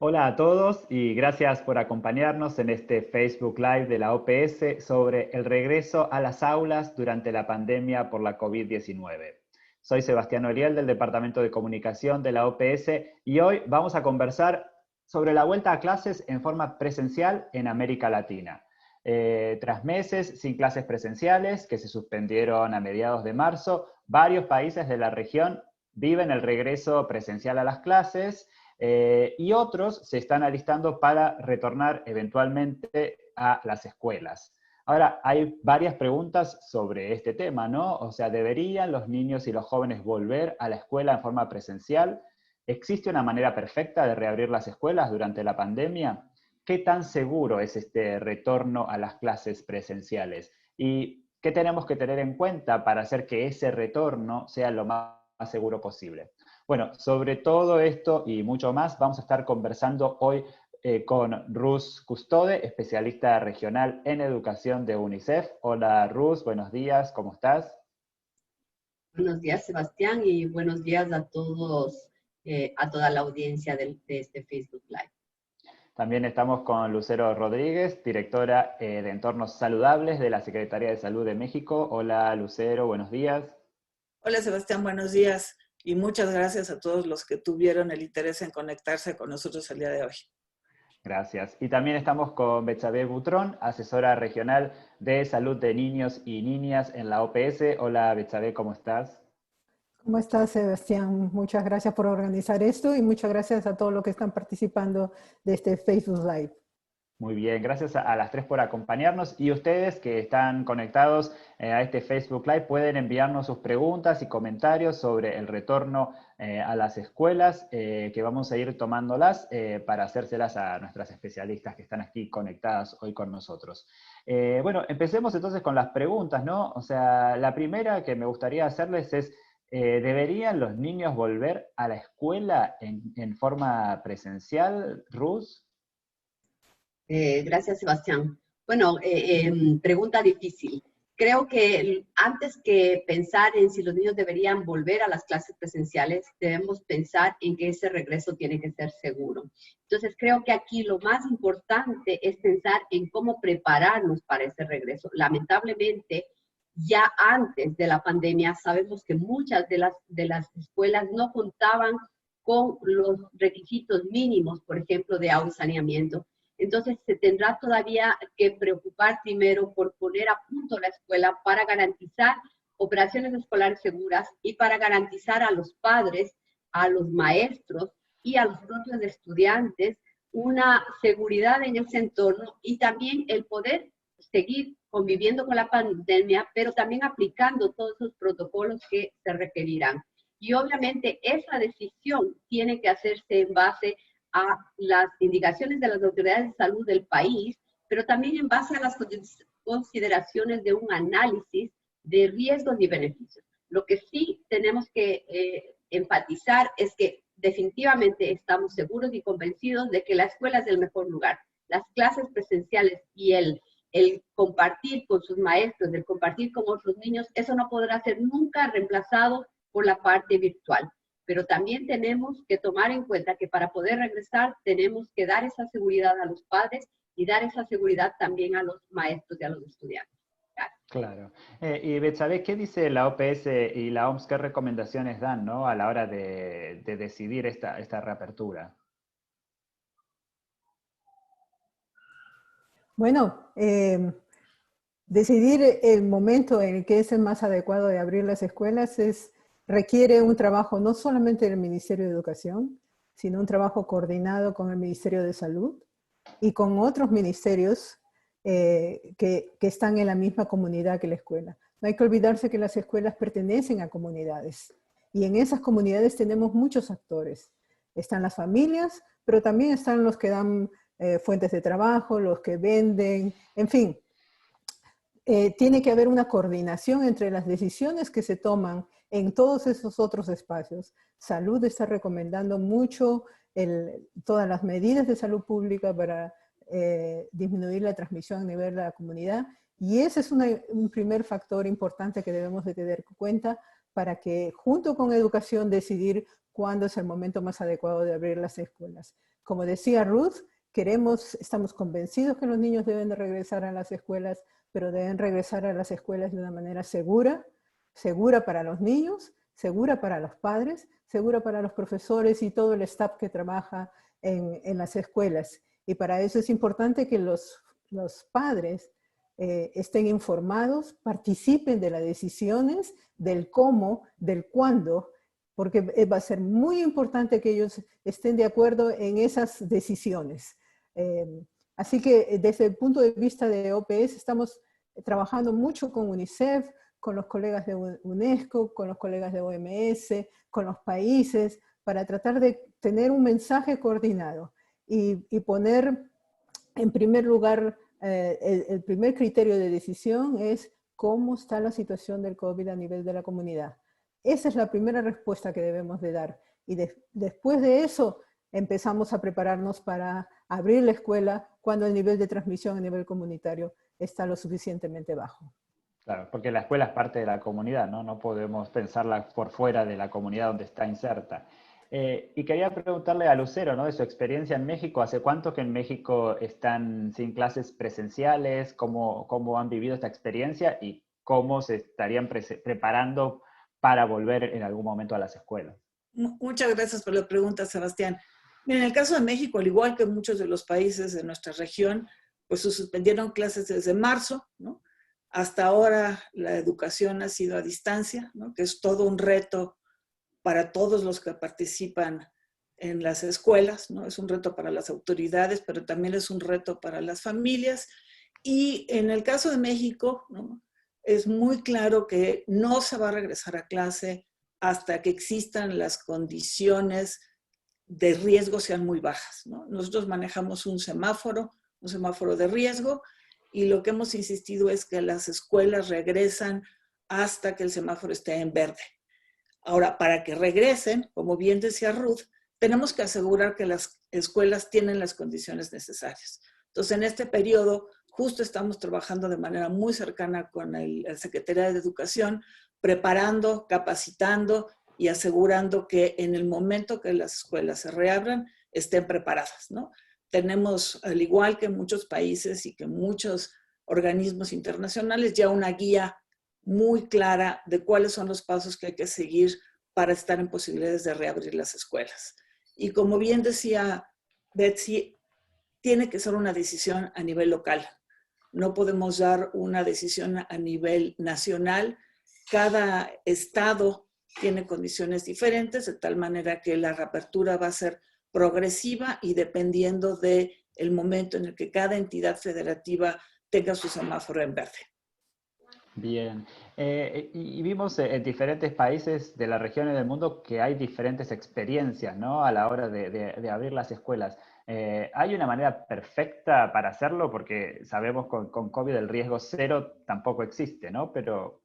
Hola a todos y gracias por acompañarnos en este Facebook Live de la OPS sobre el regreso a las aulas durante la pandemia por la COVID-19. Soy Sebastián Oriel del Departamento de Comunicación de la OPS y hoy vamos a conversar sobre la vuelta a clases en forma presencial en América Latina. Tras meses sin clases presenciales que se suspendieron a mediados de marzo, varios países de la región viven el regreso presencial a las clases. Y otros se están alistando para retornar eventualmente a las escuelas. Ahora, hay varias preguntas sobre este tema, ¿no? O sea, ¿deberían los niños y los jóvenes volver a la escuela en forma presencial? ¿Existe una manera perfecta de reabrir las escuelas durante la pandemia? ¿Qué tan seguro es este retorno a las clases presenciales? ¿Y qué tenemos que tener en cuenta para hacer que ese retorno sea lo más seguro posible? Bueno, sobre todo esto y mucho más vamos a estar conversando hoy con Ruth Custode, especialista regional en educación de UNICEF. Hola Ruth, buenos días, ¿cómo estás? Buenos días, Sebastián, y buenos días a todos, a toda la audiencia de este Facebook Live. También estamos con Lucero Rodríguez, directora de Entornos Saludables de la Secretaría de Salud de México. Hola Lucero, buenos días. Hola Sebastián, buenos días y muchas gracias a todos los que tuvieron el interés en conectarse con nosotros el día de hoy. Gracias. Y también estamos con Betsabe Butrón, asesora regional de salud de niños y niñas en la OPS. Hola Betsabe, ¿cómo estás? ¿Cómo estás, Sebastián? Muchas gracias por organizar esto y muchas gracias a todos los que están participando de este Facebook Live. Muy bien, gracias a las tres por acompañarnos y ustedes que están conectados a este Facebook Live pueden enviarnos sus preguntas y comentarios sobre el retorno a las escuelas que vamos a ir tomándolas para hacérselas a nuestras especialistas que están aquí conectadas hoy con nosotros. Bueno, empecemos entonces con las preguntas, ¿no? O sea, la primera que me gustaría hacerles es, ¿deberían los niños volver a la escuela en forma presencial, Ruth? Gracias, Sebastián. Bueno, pregunta difícil. Creo que antes que pensar en si los niños deberían volver a las clases presenciales, debemos pensar en que ese regreso tiene que ser seguro. Entonces, creo que aquí lo más importante es pensar en cómo prepararnos para ese regreso. Lamentablemente, ya antes de la pandemia, sabemos que muchas de las escuelas no contaban con los requisitos mínimos, por ejemplo, de agua y saneamiento. Entonces, se tendrá todavía que preocupar primero por poner a punto la escuela para garantizar operaciones escolares seguras y para garantizar a los padres, a los maestros y a los propios estudiantes una seguridad en ese entorno y también el poder seguir conviviendo con la pandemia, pero también aplicando todos esos protocolos que se requerirán. Y obviamente esa decisión tiene que hacerse en base a las indicaciones de las autoridades de salud del país, pero también en base a las consideraciones de un análisis de riesgos y beneficios. Lo que sí tenemos que enfatizar es que definitivamente estamos seguros y convencidos de que la escuela es el mejor lugar. Las clases presenciales y el compartir con sus maestros, el compartir con otros niños, eso no podrá ser nunca reemplazado por la parte virtual. Pero también tenemos que tomar en cuenta que para poder regresar tenemos que dar esa seguridad a los padres y dar esa seguridad también a los maestros y a los estudiantes. Claro. Y Betsabe, ¿qué dice la OPS y la OMS? ¿Qué recomendaciones dan, ¿no? A la hora de decidir esta reapertura? Bueno, decidir el momento en el que es el más adecuado de abrir las escuelas requiere un trabajo no solamente del Ministerio de Educación, sino un trabajo coordinado con el Ministerio de Salud y con otros ministerios que están en la misma comunidad que la escuela. No hay que olvidarse que las escuelas pertenecen a comunidades y en esas comunidades tenemos muchos actores. Están las familias, pero también están los que dan fuentes de trabajo, los que venden, en fin. Tiene que haber una coordinación entre las decisiones que se toman en todos esos otros espacios. Salud está recomendando mucho todas las medidas de salud pública para disminuir la transmisión a nivel de la comunidad. Y ese es un primer factor importante que debemos de tener en cuenta para que junto con educación decidir cuándo es el momento más adecuado de abrir las escuelas. Como decía Ruth, estamos convencidos que los niños deben de regresar a las escuelas, pero deben regresar a las escuelas de una manera segura, segura para los niños, segura para los padres, segura para los profesores y todo el staff que trabaja en las escuelas. Y para eso es importante que los padres estén informados, participen de las decisiones, del cómo, del cuándo, porque va a ser muy importante que ellos estén de acuerdo en esas decisiones. Así que desde el punto de vista de OPS estamos trabajando mucho con UNICEF, con los colegas de UNESCO, con los colegas de OMS, con los países, para tratar de tener un mensaje coordinado y poner en primer lugar, el primer criterio de decisión es cómo está la situación del COVID a nivel de la comunidad. Esa es la primera respuesta que debemos de dar. Y después de eso empezamos a prepararnos para abrir la escuela cuando el nivel de transmisión a nivel comunitario está lo suficientemente bajo. Claro, porque la escuela es parte de la comunidad, ¿no? No podemos pensarla por fuera de la comunidad donde está inserta. Y quería preguntarle a Lucero, ¿no? De su experiencia en México. ¿Hace cuánto que en México están sin clases presenciales? ¿Cómo han vivido esta experiencia? ¿Y cómo se estarían preparando para volver en algún momento a las escuelas? Muchas gracias por la pregunta, Sebastián. Mira, en el caso de México, al igual que muchos de los países de nuestra región, pues se suspendieron clases desde marzo, ¿no? Hasta ahora la educación ha sido a distancia, ¿no? Que es todo un reto para todos los que participan en las escuelas, ¿no? Es un reto para las autoridades, pero también es un reto para las familias. Y en el caso de México, ¿no? Es muy claro que no se va a regresar a clase hasta que existan las condiciones de riesgo sean muy bajas, ¿no? Nosotros manejamos un semáforo de riesgo, y lo que hemos insistido es que las escuelas regresan hasta que el semáforo esté en verde. Ahora, para que regresen, como bien decía Ruth, tenemos que asegurar que las escuelas tienen las condiciones necesarias. Entonces, en este periodo, justo estamos trabajando de manera muy cercana con la Secretaría de Educación, preparando, capacitando y asegurando que en el momento que las escuelas se reabran, estén preparadas, ¿no? Tenemos, al igual que muchos países y que muchos organismos internacionales, ya una guía muy clara de cuáles son los pasos que hay que seguir para estar en posibilidades de reabrir las escuelas. Y como bien decía Betsy, tiene que ser una decisión a nivel local. No podemos dar una decisión a nivel nacional. Cada estado tiene condiciones diferentes, de tal manera que la reapertura va a ser progresiva y dependiendo del momento en el que cada entidad federativa tenga su semáforo en verde. Bien. Y vimos en diferentes países de la región y del mundo que hay diferentes experiencias, ¿no? A la hora de abrir las escuelas. ¿Hay una manera perfecta para hacerlo? Porque sabemos con COVID el riesgo cero tampoco existe, ¿no? Pero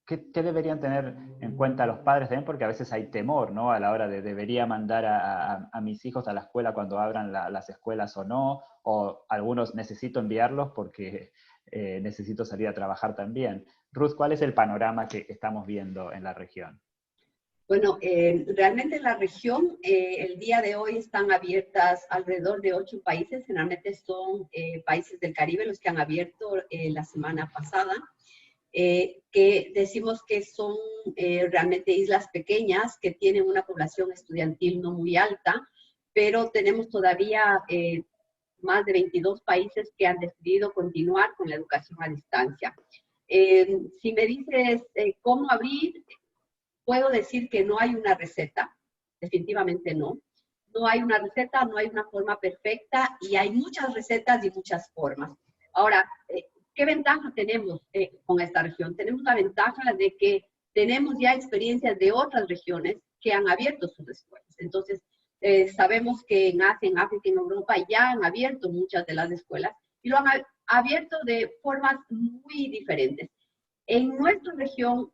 ¿qué deberían tener en cuenta los padres también? Porque a veces hay temor, ¿no? A la hora de debería mandar a mis hijos a la escuela cuando abran las escuelas o no, o algunos necesito enviarlos porque necesito salir a trabajar también. Ruth, ¿cuál es el panorama que estamos viendo en la región? Bueno, realmente en la región, el día de hoy están abiertas alrededor de 8 países, generalmente son países del Caribe los que han abierto la semana pasada. Que decimos que son realmente islas pequeñas que tienen una población estudiantil no muy alta, pero tenemos todavía más de 22 países que han decidido continuar con la educación a distancia. Si me dices cómo abrir, puedo decir que no hay una receta, definitivamente no. No hay una receta, no hay una forma perfecta y hay muchas recetas y muchas formas. Ahora, ¿qué ventaja tenemos con esta región? Tenemos la ventaja de que tenemos ya experiencias de otras regiones que han abierto sus escuelas. Entonces, sabemos que en Asia, en África, en Europa ya han abierto muchas de las escuelas y lo han abierto de formas muy diferentes. En nuestra región,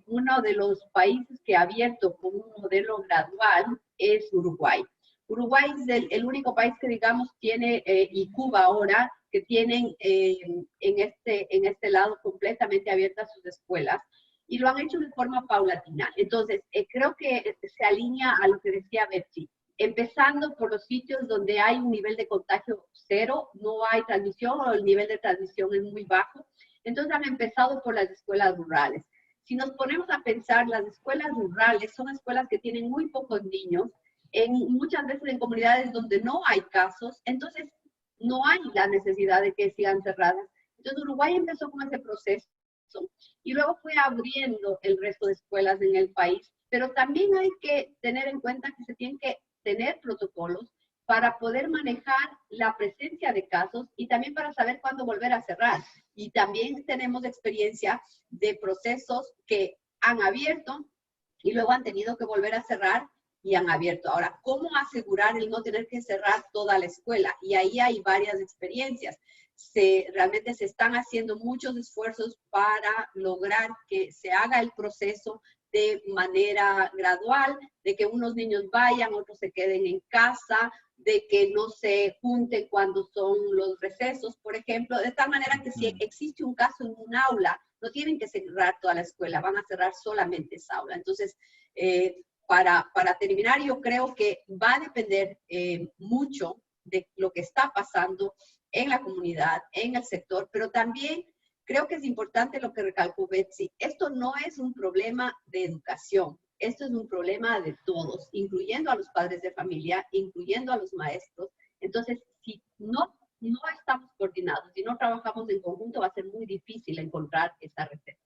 uno de los países que ha abierto con un modelo gradual es Uruguay. Uruguay es el único país que, digamos, tiene, y Cuba ahora, que tienen en este lado completamente abiertas sus escuelas y lo han hecho de forma paulatina. Entonces, creo que se alinea a lo que decía Betsy. empezando por los sitios donde hay un nivel de contagio cero, no hay transmisión o el nivel de transmisión es muy bajo. Entonces han empezado por las escuelas rurales. Si nos ponemos a pensar, las escuelas rurales son escuelas que tienen muy pocos niños, muchas veces en comunidades donde no hay casos, entonces no hay la necesidad de que sigan cerradas. Entonces Uruguay empezó con ese proceso y luego fue abriendo el resto de escuelas en el país, pero también hay que tener en cuenta que se tienen que tener protocolos para poder manejar la presencia de casos y también para saber cuándo volver a cerrar. Y también tenemos experiencia de procesos que han abierto y luego han tenido que volver a cerrar y han abierto. Ahora, ¿cómo asegurar el no tener que cerrar toda la escuela? Y ahí hay varias experiencias. Realmente se están haciendo muchos esfuerzos para lograr que se haga el proceso de manera gradual, de que unos niños vayan, otros se queden en casa, de que no se junten cuando son los recesos, por ejemplo, de tal manera que si existe un caso en un aula, no tienen que cerrar toda la escuela, van a cerrar solamente esa aula. Entonces, para terminar, yo creo que va a depender mucho de lo que está pasando en la comunidad, en el sector, pero también creo que es importante lo que recalcó Betsy. Esto no es un problema de educación, esto es un problema de todos, incluyendo a los padres de familia, incluyendo a los maestros. Entonces, si no estamos coordinados, si no trabajamos en conjunto, va a ser muy difícil encontrar esta receta.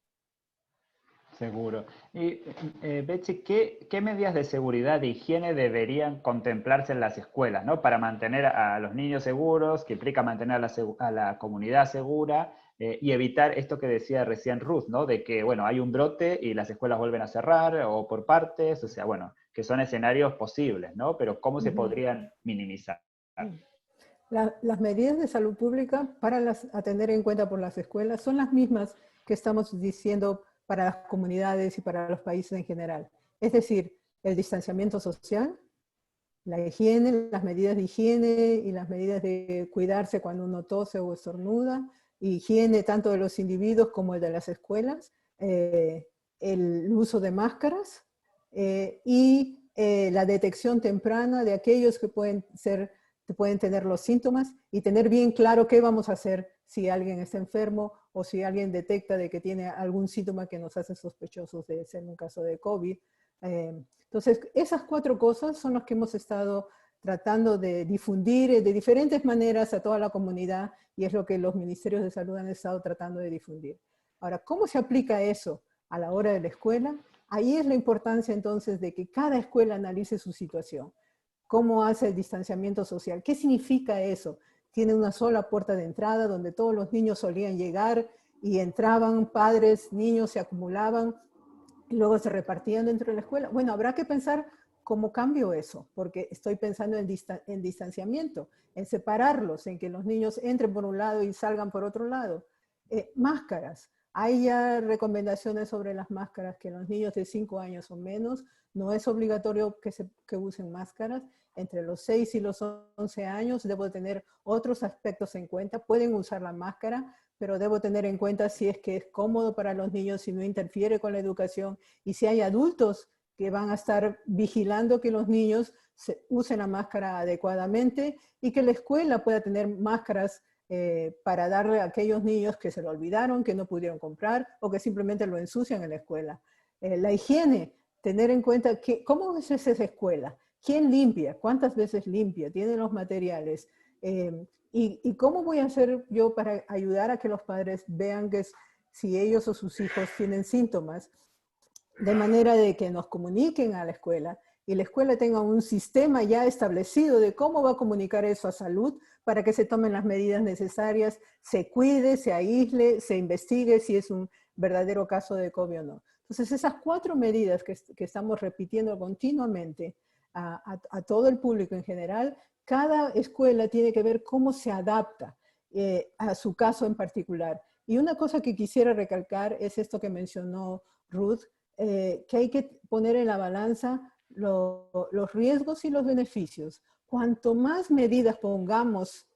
Seguro. Y Betsy, ¿qué medidas de seguridad e higiene deberían contemplarse en las escuelas, ¿no? Para mantener a los niños seguros, que implica mantener a la comunidad segura y evitar esto que decía recién Ruth, ¿no? De que, bueno, hay un brote y las escuelas vuelven a cerrar o por partes, o sea, bueno, que son escenarios posibles, ¿no? Pero ¿cómo se podrían minimizar? Las medidas de salud pública a tener en cuenta por las escuelas son las mismas que estamos diciendo para las comunidades y para los países en general. Es decir, el distanciamiento social, la higiene, las medidas de higiene y las medidas de cuidarse cuando uno tose o estornuda, higiene tanto de los individuos como el de las escuelas, el uso de máscaras y la detección temprana de aquellos que pueden tener los síntomas y tener bien claro qué vamos a hacer si alguien está enfermo o si alguien detecta de que tiene algún síntoma que nos hace sospechosos de ser un caso de COVID. Entonces, esas 4 cosas son las que hemos estado tratando de difundir de diferentes maneras a toda la comunidad y es lo que los ministerios de salud han estado tratando de difundir. Ahora, ¿cómo se aplica eso a la hora de la escuela? Ahí es la importancia entonces de que cada escuela analice su situación. ¿Cómo hace el distanciamiento social? ¿Qué significa eso? Tiene una sola puerta de entrada donde todos los niños solían llegar y entraban, padres, niños se acumulaban y luego se repartían dentro de la escuela. Bueno, habrá que pensar cómo cambio eso, porque estoy pensando en distanciamiento, en separarlos, en que los niños entren por un lado y salgan por otro lado. Máscaras. Hay ya recomendaciones sobre las máscaras que los niños de 5 años o menos no es obligatorio que usen máscaras. Entre los 6 y los 11 años debo tener otros aspectos en cuenta. Pueden usar la máscara, pero debo tener en cuenta si es que es cómodo para los niños, si no interfiere con la educación y si hay adultos que van a estar vigilando que los niños usen la máscara adecuadamente y que la escuela pueda tener máscaras para darle a aquellos niños que se lo olvidaron, que no pudieron comprar o que simplemente lo ensucian en la escuela. La higiene, tener en cuenta cómo es esa escuela, quién limpia, cuántas veces limpia, tiene los materiales y cómo voy a hacer yo para ayudar a que los padres vean que si ellos o sus hijos tienen síntomas, de manera de que nos comuniquen a la escuela y la escuela tenga un sistema ya establecido de cómo va a comunicar eso a salud para que se tomen las medidas necesarias, se cuide, se aísle, se investigue si es un verdadero caso de COVID o no. Entonces, esas 4 medidas que estamos repitiendo continuamente a todo el público en general, cada escuela tiene que ver cómo se adapta a su caso en particular. Y una cosa que quisiera recalcar es esto que mencionó Ruth, que hay que poner en la balanza los riesgos y los beneficios. Cuanto más medidas pongamos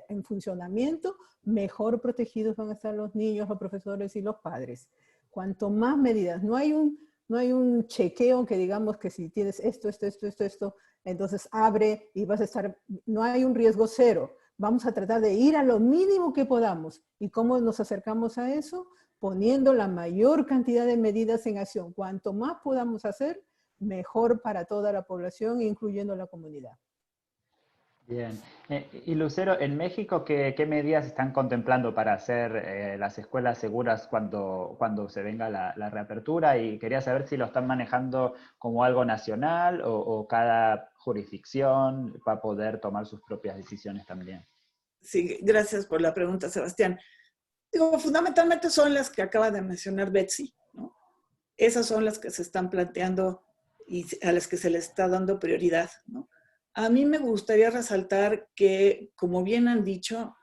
en funcionamiento, mejor protegidos van a estar los niños, los profesores y los padres. Cuanto más medidas, no hay un chequeo que digamos que si tienes esto, entonces abre y vas a estar, no hay un riesgo cero. Vamos a tratar de ir a lo mínimo que podamos. ¿Y cómo nos acercamos a eso? Poniendo la mayor cantidad de medidas en acción. Cuanto más podamos hacer, mejor para toda la población, incluyendo la comunidad. Bien. Y Lucero, en México, ¿qué medidas están contemplando para hacer las escuelas seguras cuando se venga la reapertura? Y quería saber si lo están manejando como algo nacional o cada jurisdicción va a poder tomar sus propias decisiones también. Sí, gracias por la pregunta, Sebastián. Digo, fundamentalmente son las que acaba de mencionar Betsy, ¿no? Esas son las que se están planteando y a las que se les está dando prioridad, ¿no? A mí me gustaría resaltar que, como bien han dicho,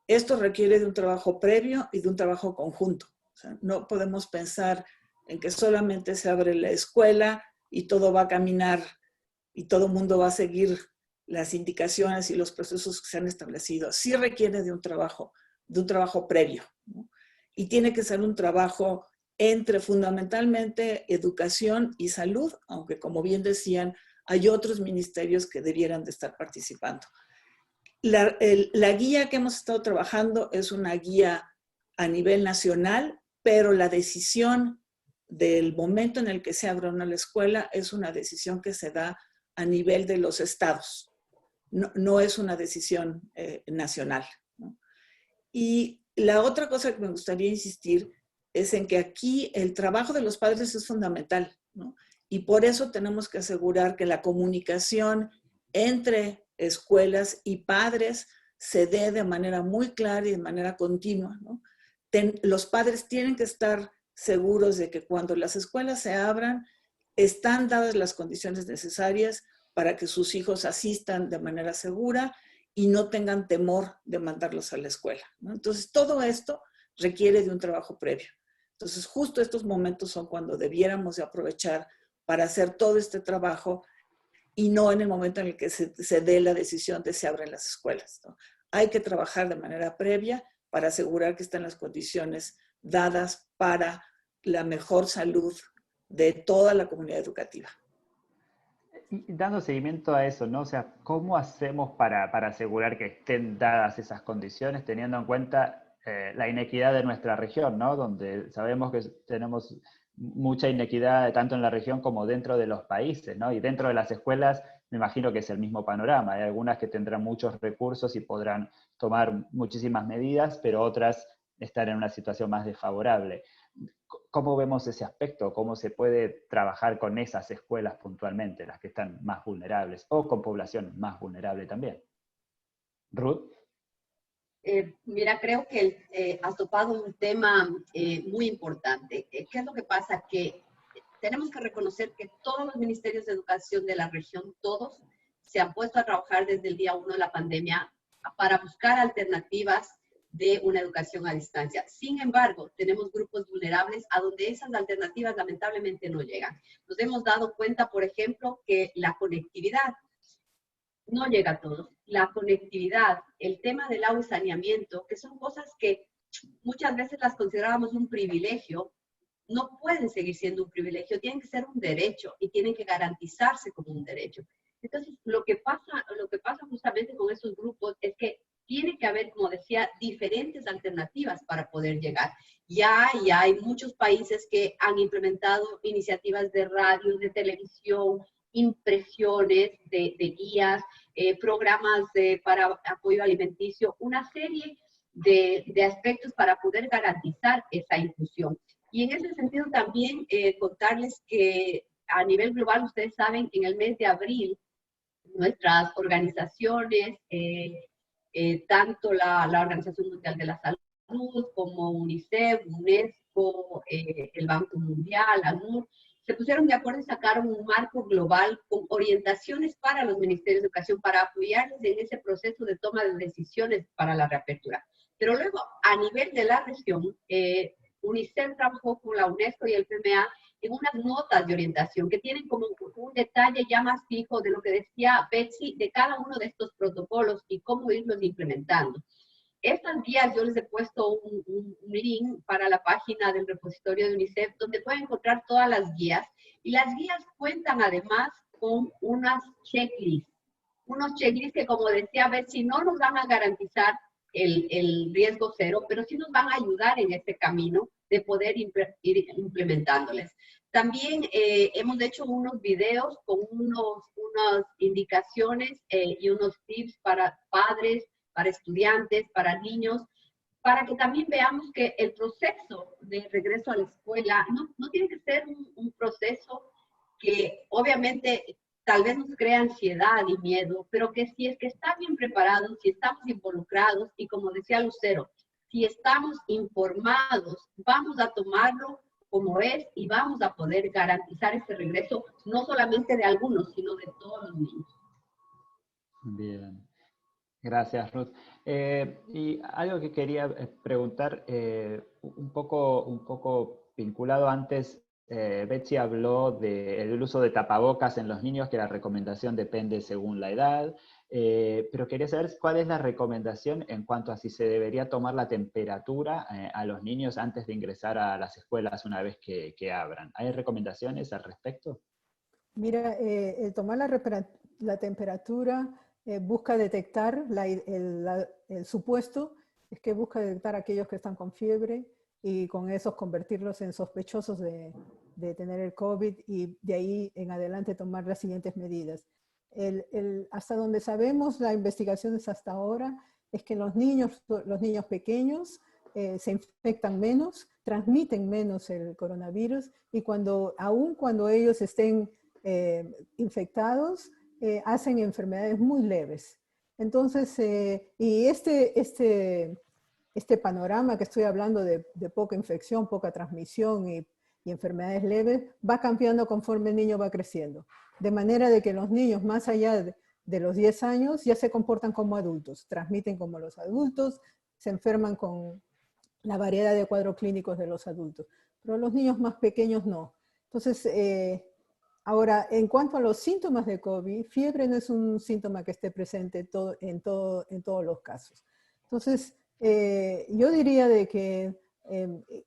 esto requiere de un trabajo previo y de un trabajo conjunto. O sea, no podemos pensar en que solamente se abre la escuela y todo va a caminar y todo el mundo va a seguir las indicaciones y los procesos que se han establecido. Sí requiere de un trabajo previo, ¿no? Y tiene que ser un trabajo entre fundamentalmente educación y salud, aunque como bien decían, hay otros ministerios que debieran de estar participando. La guía que hemos estado trabajando es una guía a nivel nacional, pero la decisión del momento en el que se abre una escuela es una decisión que se da a nivel de los estados. No es una decisión nacional, ¿no? Y la otra cosa que me gustaría insistir es en que aquí el trabajo de los padres es fundamental, ¿no? Y por eso tenemos que asegurar que la comunicación entre escuelas y padres se dé de manera muy clara y de manera continua, ¿no? Los padres tienen que estar seguros de que cuando las escuelas se abran, están dadas las condiciones necesarias para que sus hijos asistan de manera segura y no tengan temor de mandarlos a la escuela, ¿no? Entonces, todo esto requiere de un trabajo previo. Entonces, justo estos momentos son cuando debiéramos de aprovechar para hacer todo este trabajo y no en el momento en el que se dé la decisión de se abren las escuelas, ¿no? Hay que trabajar de manera previa para asegurar que están las condiciones dadas para la mejor salud de toda la comunidad educativa. Y dando seguimiento a eso, ¿no? O sea, ¿cómo hacemos para asegurar que estén dadas esas condiciones, teniendo en cuenta la inequidad de nuestra región, ¿no? Donde sabemos que tenemos mucha inequidad tanto en la región como dentro de los países, ¿no? Y dentro de las escuelas me imagino que es el mismo panorama. Hay algunas que tendrán muchos recursos y podrán tomar muchísimas medidas, pero otras están en una situación más desfavorable. ¿Cómo vemos ese aspecto? ¿Cómo se puede trabajar con esas escuelas puntualmente, las que están más vulnerables, o con población más vulnerable también? Ruth. Mira, creo que has topado un tema muy importante. ¿Qué es lo que pasa? Que tenemos que reconocer que todos los ministerios de educación de la región, todos, se han puesto a trabajar desde el día 1 de la pandemia para buscar alternativas de una educación a distancia. Sin embargo, tenemos grupos vulnerables a donde esas alternativas lamentablemente no llegan. Nos hemos dado cuenta, por ejemplo, que la conectividad no llega a todos. La conectividad, el tema del agua y saneamiento, que son cosas que muchas veces las considerábamos un privilegio, no pueden seguir siendo un privilegio, tienen que ser un derecho y tienen que garantizarse como un derecho. Entonces, lo que pasa justamente con esos grupos es que tiene que haber, como decía, diferentes alternativas para poder llegar. Ya hay muchos países que han implementado iniciativas de radio, de televisión, impresiones de guías, programas para apoyo alimenticio, una serie de aspectos para poder garantizar esa inclusión. Y en ese sentido también contarles que a nivel global, ustedes saben, en el mes de abril, nuestras organizaciones, tanto la Organización Mundial de la Salud como UNICEF, UNESCO, el Banco Mundial, ACNUR, se pusieron de acuerdo y sacaron un marco global con orientaciones para los ministerios de educación para apoyarles en ese proceso de toma de decisiones para la reapertura. Pero luego, a nivel de la región, UNICEF trabajó con la UNESCO y el PMA en unas notas de orientación que tienen como un detalle ya más fijo de lo que decía Betsy, de cada uno de estos protocolos y cómo irlos implementando. Estas guías yo les he puesto un link para la página del repositorio de UNICEF donde pueden encontrar todas las guías y las guías cuentan además con unos checklists que, como decía Betsy, no nos van a garantizar el riesgo cero, pero sí nos van a ayudar en este camino de poder ir implementándoles. También hemos hecho unos videos con unas indicaciones y unos tips para padres, para estudiantes, para niños, para que también veamos que el proceso de regreso a la escuela no tiene que ser un proceso que obviamente tal vez nos crea ansiedad y miedo, pero que si es que está bien preparado, si estamos involucrados y, como decía Lucero, si estamos informados, vamos a tomarlo como es y vamos a poder garantizar este regreso, no solamente de algunos, sino de todos los niños. Bien, gracias, Ruth. Y algo que quería preguntar, un poco vinculado antes, Betsy habló del uso de tapabocas en los niños, que la recomendación depende según la edad, pero quería saber cuál es la recomendación en cuanto a si se debería tomar la temperatura a los niños antes de ingresar a las escuelas una vez que abran. ¿Hay recomendaciones al respecto? Mira, tomar la temperatura busca detectar, el supuesto es que busca detectar a aquellos que están con fiebre y con esos convertirlos en sospechosos de tener el COVID y de ahí en adelante tomar las siguientes medidas. Hasta donde sabemos, la investigación es hasta ahora, es que los niños pequeños se infectan menos, transmiten menos el coronavirus y aun cuando ellos estén infectados, hacen enfermedades muy leves. Entonces, y este panorama que estoy hablando de poca infección, poca transmisión y enfermedades leves, va cambiando conforme el niño va creciendo. De manera de que los niños más allá de los 10 años ya se comportan como adultos, transmiten como los adultos, se enferman con la variedad de cuadros clínicos de los adultos. Pero los niños más pequeños no. Entonces, ahora, en cuanto a los síntomas de COVID, fiebre no es un síntoma que esté presente en todos los casos. Entonces, yo diría de que,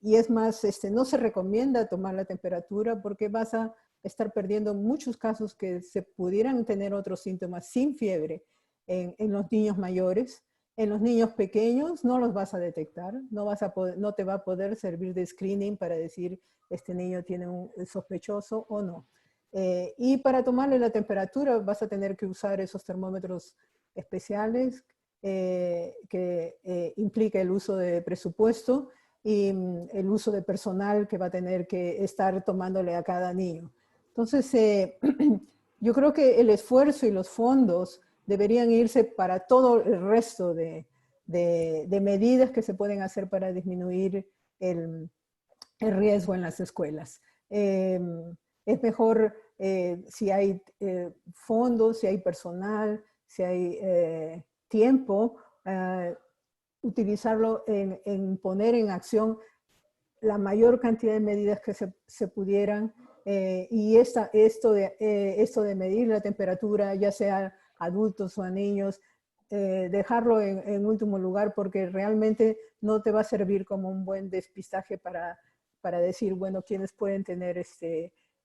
y es más, no se recomienda tomar la temperatura porque vas a estar perdiendo muchos casos que se pudieran tener otros síntomas sin fiebre en los niños mayores. En los niños pequeños no los vas a detectar, no te va a poder servir de screening para decir este niño tiene un sospechoso o no. Y para tomarle la temperatura vas a tener que usar esos termómetros especiales que implica el uso de presupuesto y el uso de personal que va a tener que estar tomándole a cada niño. Entonces, yo creo que el esfuerzo y los fondos deberían irse para todo el resto de medidas que se pueden hacer para disminuir el riesgo en las escuelas. Es mejor si hay fondos, si hay personal, si hay tiempo, utilizarlo en poner en acción la mayor cantidad de medidas que se pudieran y esto de medir la temperatura, ya sea adultos o a niños, dejarlo en último lugar porque realmente no te va a servir como un buen despistaje para decir, bueno, quiénes pueden tener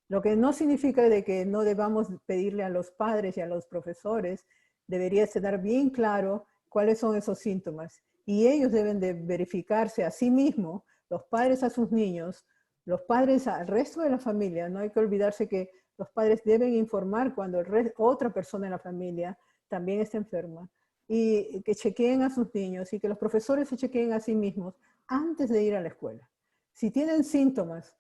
lo que no significa de que no debamos pedirle a los padres y a los profesores, debería estar bien claro cuáles son esos síntomas y ellos deben de verificarse a sí mismos, los padres a sus niños, los padres al resto de la familia. No hay que olvidarse que los padres deben informar cuando otra persona en la familia también está enferma y que chequeen a sus niños y que los profesores se chequeen a sí mismos antes de ir a la escuela. Si tienen síntomas,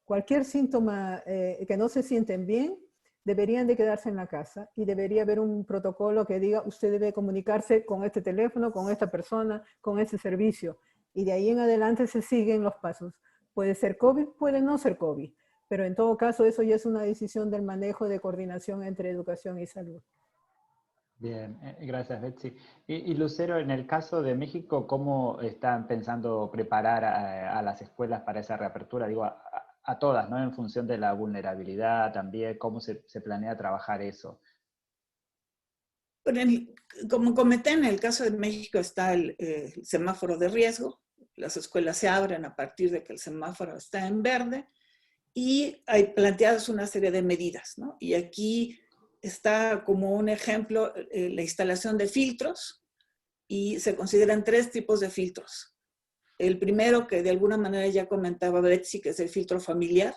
cualquier síntoma que no se sienten bien, deberían de quedarse en la casa y debería haber un protocolo que diga usted debe comunicarse con este teléfono, con esta persona, con este servicio. Y de ahí en adelante se siguen los pasos. Puede ser COVID, puede no ser COVID, pero en todo caso eso ya es una decisión del manejo de coordinación entre educación y salud. Bien, gracias Betsy. Y Lucero, en el caso de México, ¿cómo están pensando preparar a las escuelas para esa reapertura? Digo, a todas, ¿no? En función de la vulnerabilidad también, ¿cómo se planea trabajar eso? Como comenté, en el caso de México está el semáforo de riesgo. Las escuelas se abren a partir de que el semáforo está en verde y hay planteadas una serie de medidas, ¿no? Y aquí está como un ejemplo la instalación de filtros, y se consideran 3 tipos de filtros. El primero, que de alguna manera ya comentaba Betsy, que es el filtro familiar,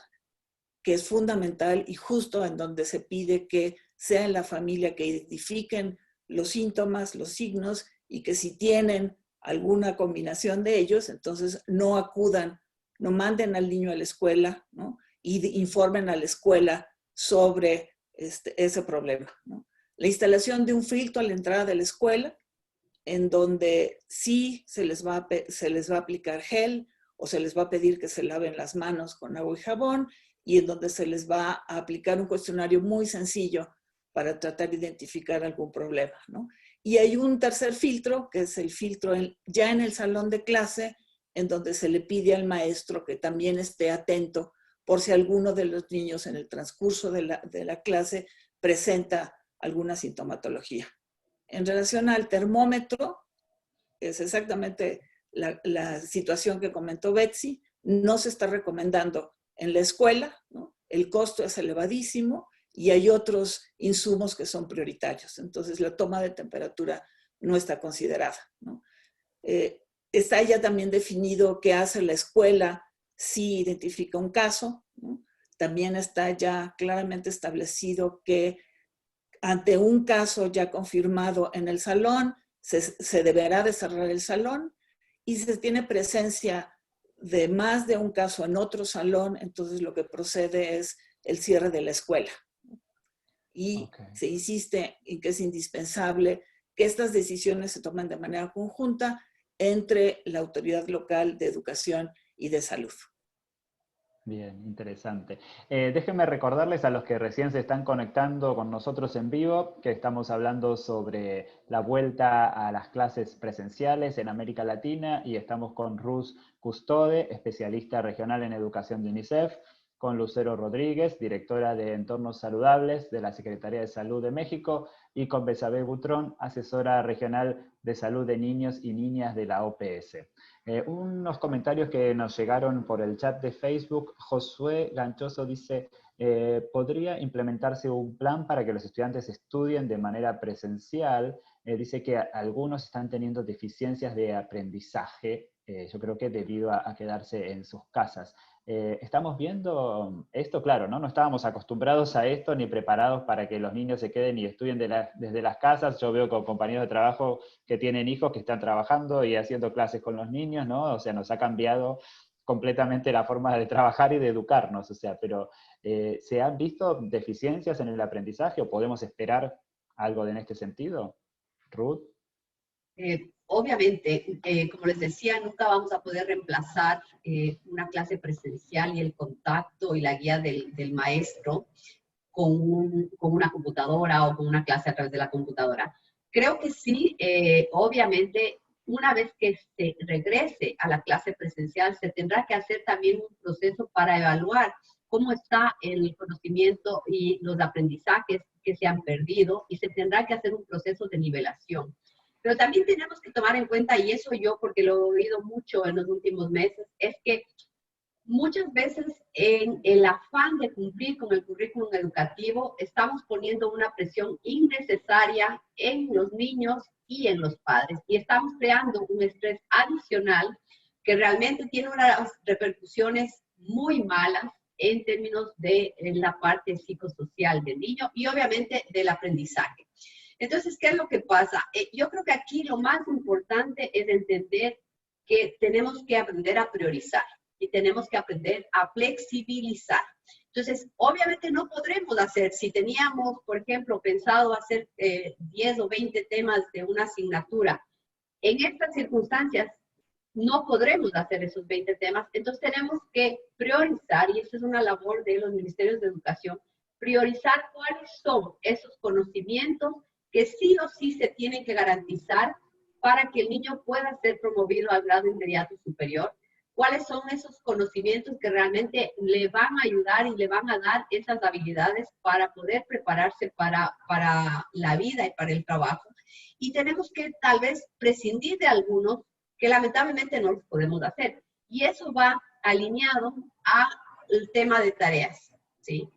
que es fundamental y justo en donde se pide que sea en la familia que identifiquen los síntomas, los signos, y que si tienen alguna combinación de ellos, entonces no acudan, no manden al niño a la escuela, ¿no? Y informen a la escuela sobre ese problema, ¿no? La instalación de un filtro a la entrada de la escuela, en donde sí se les va a aplicar gel, o se les va a pedir que se laven las manos con agua y jabón, y en donde se les va a aplicar un cuestionario muy sencillo para tratar de identificar algún problema, ¿no? Y hay un tercer filtro, que es el filtro ya en el salón de clase, en donde se le pide al maestro que también esté atento por si alguno de los niños en el transcurso de la clase presenta alguna sintomatología. En relación al termómetro, es exactamente la situación que comentó Betsy. No se está recomendando en la escuela, ¿no? El costo es elevadísimo y hay otros insumos que son prioritarios. Entonces, la toma de temperatura no está considerada, ¿no? Está ya también definido qué hace la escuela si identifica un caso, ¿no? También está ya claramente establecido que ante un caso ya confirmado en el salón, se deberá de cerrar el salón, y si se tiene presencia de más de un caso en otro salón, entonces lo que procede es el cierre de la escuela. Y se insiste en que es indispensable que estas decisiones se tomen de manera conjunta entre la autoridad local de educación y de salud. Bien, interesante. Déjenme recordarles a los que recién se están conectando con nosotros en vivo que estamos hablando sobre la vuelta a las clases presenciales en América Latina, y estamos con Ruth Custode, especialista regional en educación de UNICEF, con Lucero Rodríguez, directora de Entornos Saludables de la Secretaría de Salud de México, y con Betsabé Butrón, asesora regional de salud de niños y niñas de la OPS. Unos comentarios que nos llegaron por el chat de Facebook. Josué Ganchoso dice, ¿podría implementarse un plan para que los estudiantes estudien de manera presencial? Dice que algunos están teniendo deficiencias de aprendizaje, yo creo que debido a quedarse en sus casas. Estamos viendo esto, claro, ¿no? No estábamos acostumbrados a esto ni preparados para que los niños se queden y estudien desde las casas. Yo veo con compañeros de trabajo que tienen hijos que están trabajando y haciendo clases con los niños, ¿no? O sea, nos ha cambiado completamente la forma de trabajar y de educarnos, o sea, pero ¿se han visto deficiencias en el aprendizaje o podemos esperar algo en este sentido? Ruth. Obviamente, como les decía, nunca vamos a poder reemplazar una clase presencial y el contacto y la guía del maestro con una computadora o con una clase a través de la computadora. Creo que sí, obviamente, una vez que se regrese a la clase presencial, se tendrá que hacer también un proceso para evaluar cómo está el conocimiento y los aprendizajes que se han perdido, y se tendrá que hacer un proceso de nivelación. Pero también tenemos que tomar en cuenta, y eso yo porque lo he oído mucho en los últimos meses, es que muchas veces en el afán de cumplir con el currículum educativo estamos poniendo una presión innecesaria en los niños y en los padres, y estamos creando un estrés adicional que realmente tiene unas repercusiones muy malas en términos de la parte psicosocial del niño y obviamente del aprendizaje. Entonces, ¿qué es lo que pasa? Yo creo que aquí lo más importante es entender que tenemos que aprender a priorizar y tenemos que aprender a flexibilizar. Entonces, obviamente no podremos hacer, si teníamos, por ejemplo, pensado hacer 10 o 20 temas de una asignatura, en estas circunstancias no podremos hacer esos 20 temas, entonces tenemos que priorizar, y eso es una labor de los ministerios de educación, priorizar cuáles son esos conocimientos que sí o sí se tienen que garantizar para que el niño pueda ser promovido al grado inmediato superior. ¿Cuáles son esos conocimientos que realmente le van a ayudar y le van a dar esas habilidades para poder prepararse para la vida y para el trabajo? Y tenemos que tal vez prescindir de algunos que lamentablemente no los podemos hacer. Y eso va alineado al tema de tareas, ¿sí?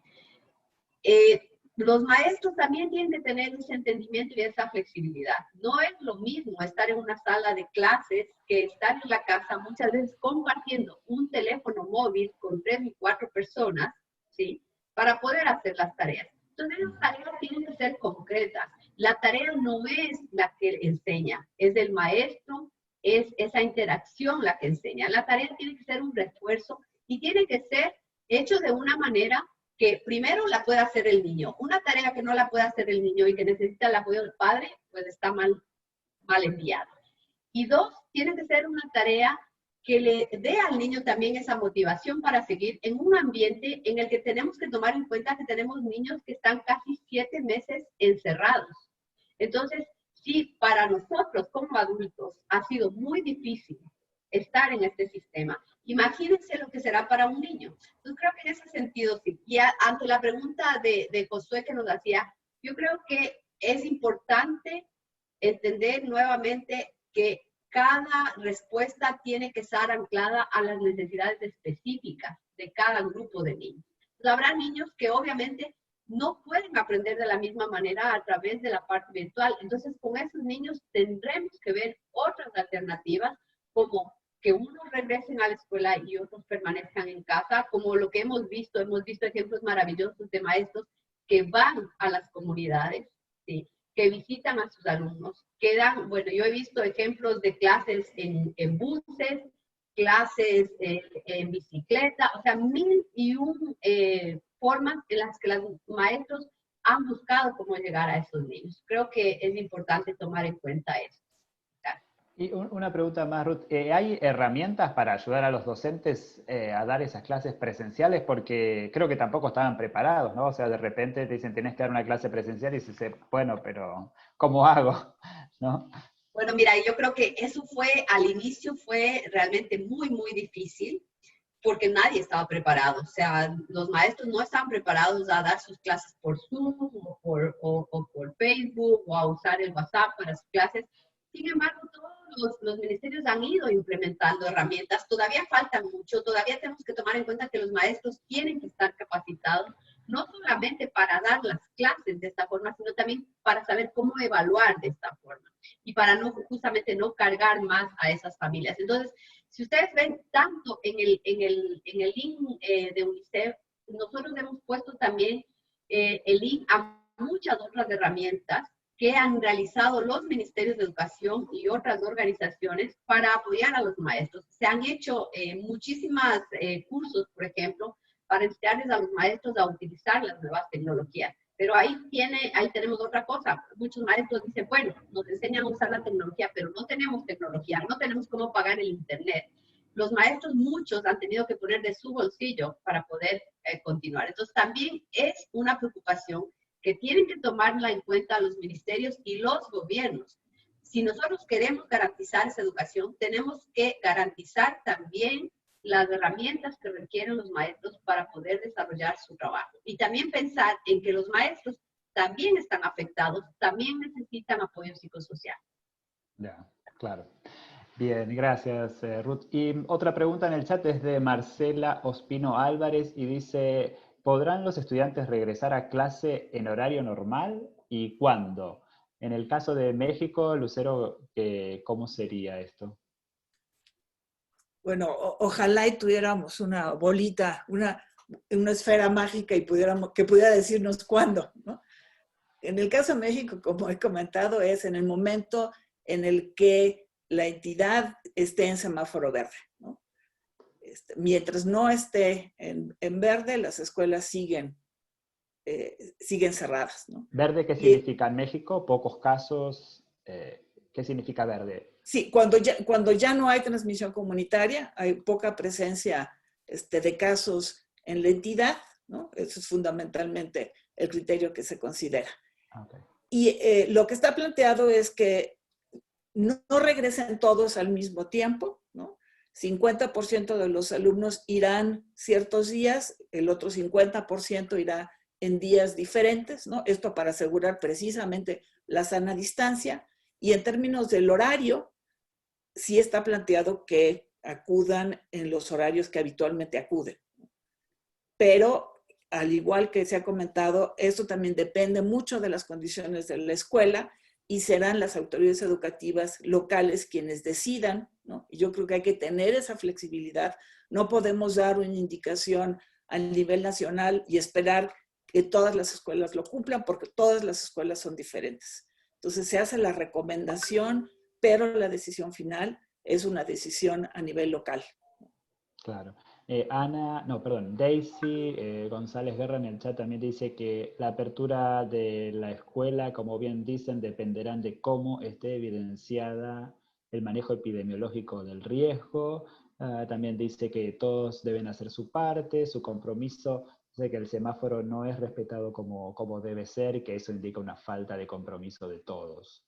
Los maestros también tienen que tener ese entendimiento y esa flexibilidad. No es lo mismo estar en una sala de clases que estar en la casa muchas veces compartiendo un teléfono móvil con 3 y 4 personas, ¿sí? Para poder hacer las tareas. Entonces, esas tareas tienen que ser concretas. La tarea no es la que enseña, es del maestro, es esa interacción la que enseña. La tarea tiene que ser un refuerzo y tiene que ser hecho de una manera que primero la pueda hacer el niño. Una tarea que no la pueda hacer el niño y que necesita el apoyo del padre, pues está mal enviada. Y dos, tiene que ser una tarea que le dé al niño también esa motivación para seguir en un ambiente en el que tenemos que tomar en cuenta que tenemos niños que están casi 7 meses encerrados. Entonces, sí, para nosotros como adultos ha sido muy difícil estar en este sistema. Imagínense lo que será para un niño. Entonces, creo que en ese sentido, sí. Y ante la pregunta de Josué que nos hacía, yo creo que es importante entender nuevamente que cada respuesta tiene que estar anclada a las necesidades específicas de cada grupo de niños. Entonces, habrá niños que obviamente no pueden aprender de la misma manera a través de la parte virtual. Entonces, con esos niños tendremos que ver otras alternativas, como que unos regresen a la escuela y otros permanezcan en casa, como lo que hemos visto ejemplos maravillosos de maestros que van a las comunidades, ¿sí? Que visitan a sus alumnos, que dan, bueno, yo he visto ejemplos de clases en buses, clases en bicicleta, o sea, 1001 formas en las que los maestros han buscado cómo llegar a esos niños. Creo que es importante tomar en cuenta eso. Y una pregunta más, Ruth. ¿Hay herramientas para ayudar a los docentes a dar esas clases presenciales? Porque creo que tampoco estaban preparados, ¿no? O sea, de repente te dicen, tenés que dar una clase presencial y dices, bueno, pero ¿cómo hago? ¿No? Bueno, mira, yo creo que eso al inicio fue realmente muy, muy difícil porque nadie estaba preparado. O sea, los maestros no estaban preparados a dar sus clases por Zoom o por Facebook o a usar el WhatsApp para sus clases. Sin embargo, todos los ministerios han ido implementando herramientas. Todavía faltan mucho. Todavía tenemos que tomar en cuenta que los maestros tienen que estar capacitados, no solamente para dar las clases de esta forma, sino también para saber cómo evaluar de esta forma y para justamente no cargar más a esas familias. Entonces, si ustedes ven tanto en el link de UNICEF, nosotros hemos puesto también el link a muchas otras herramientas que han realizado los ministerios de educación y otras organizaciones para apoyar a los maestros. Se han hecho muchísimas cursos, por ejemplo, para enseñarles a los maestros a utilizar las nuevas tecnologías. Pero ahí tenemos otra cosa. Muchos maestros dicen, bueno, nos enseñan a usar la tecnología, pero no tenemos tecnología, no tenemos cómo pagar el internet. Los maestros, muchos, han tenido que poner de su bolsillo para poder continuar. Entonces, también es una preocupación que tienen que tomarla en cuenta los ministerios y los gobiernos. Si nosotros queremos garantizar esa educación, tenemos que garantizar también las herramientas que requieren los maestros para poder desarrollar su trabajo. Y también pensar en que los maestros también están afectados, también necesitan apoyo psicosocial. Ya, claro. Bien, gracias, Ruth. Y otra pregunta en el chat es de Marcela Ospino Álvarez y dice, ¿podrán los estudiantes regresar a clase en horario normal y cuándo? En el caso de México, Lucero, ¿cómo sería esto? Bueno, ojalá y tuviéramos una bolita, una esfera mágica y que pudiera decirnos cuándo, ¿no? En el caso de México, como he comentado, es en el momento en el que la entidad esté en semáforo verde, ¿no? Mientras no esté en verde, las escuelas siguen cerradas, ¿no? ¿Verde qué significa en México? ¿Pocos casos? ¿Qué significa verde? Sí, cuando ya no hay transmisión comunitaria, hay poca presencia de casos en la entidad, ¿no? Eso es fundamentalmente el criterio que se considera. Okay. Y lo que está planteado es que no regresen todos al mismo tiempo, ¿no? 50% de los alumnos irán ciertos días, el otro 50% irá en días diferentes, ¿no? Esto para asegurar precisamente la sana distancia. Y en términos del horario, sí está planteado que acudan en los horarios que habitualmente acuden. Pero al igual que se ha comentado, esto también depende mucho de las condiciones de la escuela y serán las autoridades educativas locales quienes decidan, ¿no? Y yo creo que hay que tener esa flexibilidad. No podemos dar una indicación a nivel nacional y esperar que todas las escuelas lo cumplan, porque todas las escuelas son diferentes. Entonces se hace la recomendación, pero la decisión final es una decisión a nivel local. Claro. Daisy González Guerra en el chat también dice que la apertura de la escuela, como bien dicen, dependerán de cómo esté evidenciada el manejo epidemiológico del riesgo. También dice que todos deben hacer su parte, su compromiso. Dice que el semáforo no es respetado como debe ser y que eso indica una falta de compromiso de todos.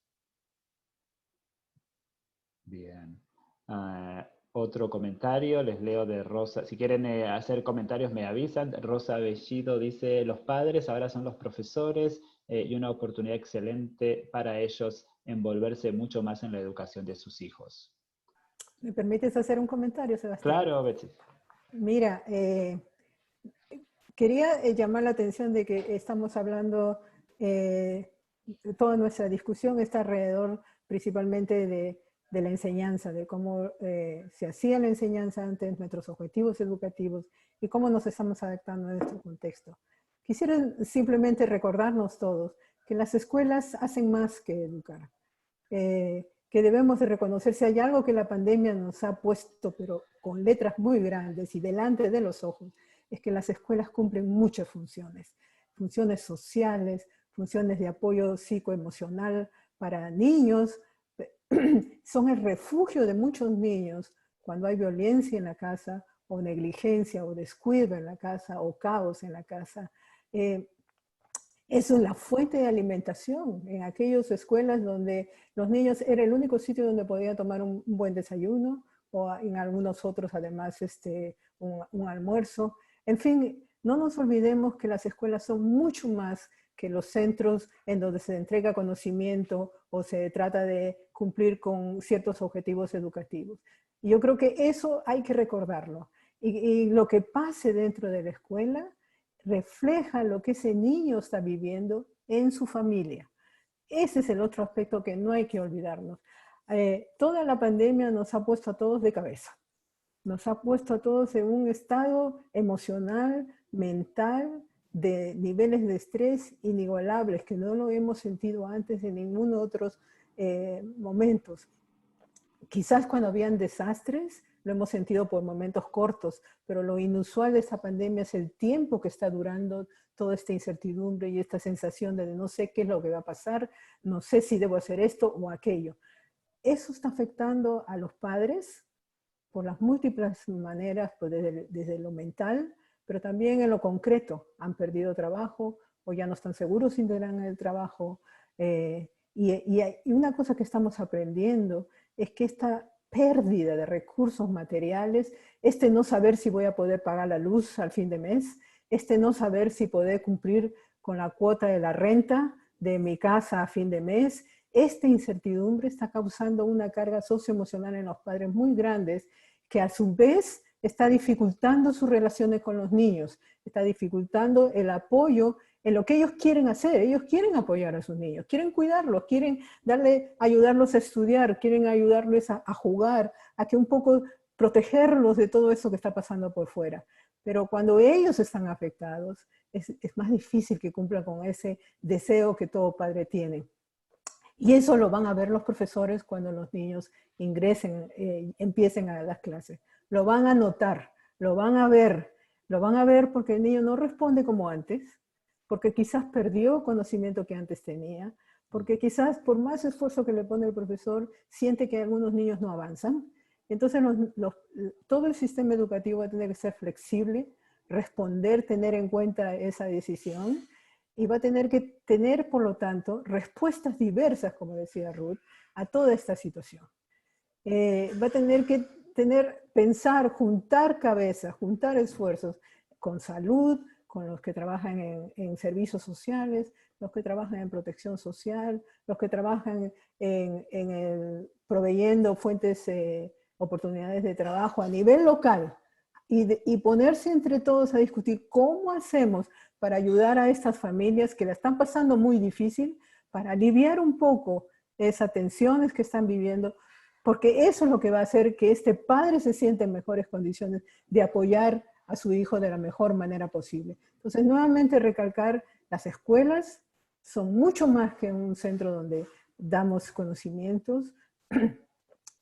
Bien. Otro comentario, les leo de Rosa. Si quieren hacer comentarios me avisan. Rosa Bellido dice, los padres ahora son los profesores y una oportunidad excelente para ellos envolverse mucho más en la educación de sus hijos. ¿Me permites hacer un comentario, Sebastián? Claro, Betsy. Mira, quería llamar la atención de que estamos hablando, toda nuestra discusión está alrededor principalmente de la enseñanza, de cómo se hacía la enseñanza antes, nuestros objetivos educativos y cómo nos estamos adaptando a nuestro contexto. Quisiera simplemente recordarnos todos que las escuelas hacen más que educar, que debemos de reconocer si hay algo que la pandemia nos ha puesto, pero con letras muy grandes y delante de los ojos, es que las escuelas cumplen muchas funciones, funciones sociales, funciones de apoyo psicoemocional para niños, son el refugio de muchos niños cuando hay violencia en la casa, o negligencia, o descuido en la casa, o caos en la casa. Es la fuente de alimentación en aquellas escuelas donde los niños era el único sitio donde podían tomar un buen desayuno, o en algunos otros además un almuerzo. En fin, no nos olvidemos que las escuelas son mucho más que los centros en donde se entrega conocimiento o se trata de cumplir con ciertos objetivos educativos. Y yo creo que eso hay que recordarlo. Y lo que pase dentro de la escuela refleja lo que ese niño está viviendo en su familia. Ese es el otro aspecto que no hay que olvidarnos. Toda la pandemia nos ha puesto a todos de cabeza. Nos ha puesto a todos en un estado emocional, mental, de niveles de estrés inigualables, que no lo hemos sentido antes en ningún otro momentos. Quizás cuando habían desastres, lo hemos sentido por momentos cortos, pero lo inusual de esta pandemia es el tiempo que está durando toda esta incertidumbre y esta sensación de no sé qué es lo que va a pasar, no sé si debo hacer esto o aquello. Eso está afectando a los padres por las múltiples maneras, pues desde lo mental, pero también en lo concreto. Han perdido trabajo o ya no están seguros si tendrán el trabajo. Y una cosa que estamos aprendiendo es que esta pérdida de recursos materiales, no saber si voy a poder pagar la luz al fin de mes, no saber si poder cumplir con la cuota de la renta de mi casa a fin de mes, esta incertidumbre está causando una carga socioemocional en los padres muy grandes que a su vez está dificultando sus relaciones con los niños, está dificultando el apoyo en lo que ellos quieren hacer. Ellos quieren apoyar a sus niños, quieren cuidarlos, quieren ayudarlos a estudiar, quieren ayudarles a jugar, a que un poco protegerlos de todo eso que está pasando por fuera. Pero cuando ellos están afectados, es más difícil que cumplan con ese deseo que todo padre tiene. Y eso lo van a ver los profesores cuando los niños ingresen, empiecen a las clases. Lo van a notar, lo van a ver porque el niño no responde como antes, porque quizás perdió conocimiento que antes tenía, porque quizás por más esfuerzo que le pone el profesor, siente que algunos niños no avanzan. Entonces todo el sistema educativo va a tener que ser flexible, responder, tener en cuenta esa decisión, y va a tener que tener, por lo tanto, respuestas diversas, como decía Ruth, a toda esta situación. Va a tener que pensar, juntar cabezas, juntar esfuerzos con salud, con los que trabajan en servicios sociales, los que trabajan en protección social, los que trabajan proveyendo fuentes, oportunidades de trabajo a nivel local, y ponerse entre todos a discutir cómo hacemos para ayudar a estas familias que la están pasando muy difícil, para aliviar un poco esas tensiones que están viviendo, porque eso es lo que va a hacer que este padre se sienta en mejores condiciones de apoyar a su hijo de la mejor manera posible. Entonces, nuevamente recalcar, las escuelas son mucho más que un centro donde damos conocimientos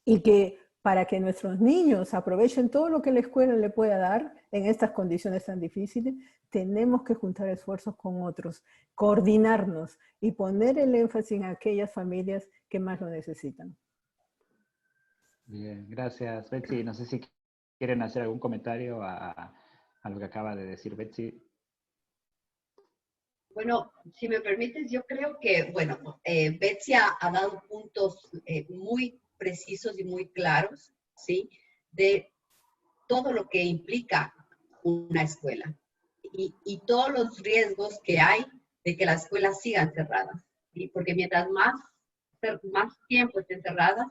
y que para que nuestros niños aprovechen todo lo que la escuela le pueda dar en estas condiciones tan difíciles, tenemos que juntar esfuerzos con otros, coordinarnos y poner el énfasis en aquellas familias que más lo necesitan. Bien, gracias, Betsy. No sé si quieren hacer algún comentario a lo que acaba de decir Betsy. Bueno, si me permites, yo creo que, bueno, Betsy ha dado puntos muy precisos y muy claros, ¿sí? De todo lo que implica una escuela y todos los riesgos que hay de que las escuelas sigan cerradas, ¿sí? Porque mientras más tiempo estén cerradas,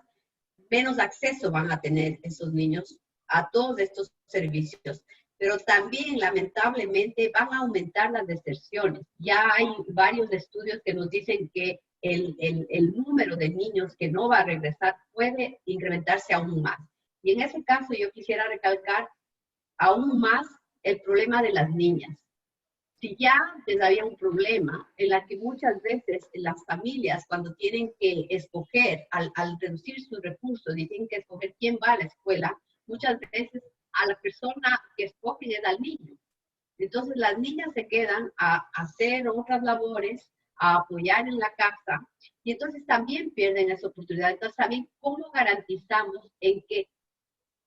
menos acceso van a tener esos niños a todos estos servicios. Pero también, lamentablemente, van a aumentar las deserciones. Ya hay varios estudios que nos dicen que el número de niños que no va a regresar puede incrementarse aún más. Y en ese caso yo quisiera recalcar aún más el problema de las niñas. Si ya antes había un problema en la que muchas veces las familias, cuando tienen que escoger, al reducir sus recursos y tienen que escoger quién va a la escuela, muchas veces a la persona que escogen es al niño. Entonces las niñas se quedan a hacer otras labores, a apoyar en la casa, y entonces también pierden esa oportunidad. Entonces también, ¿cómo garantizamos en que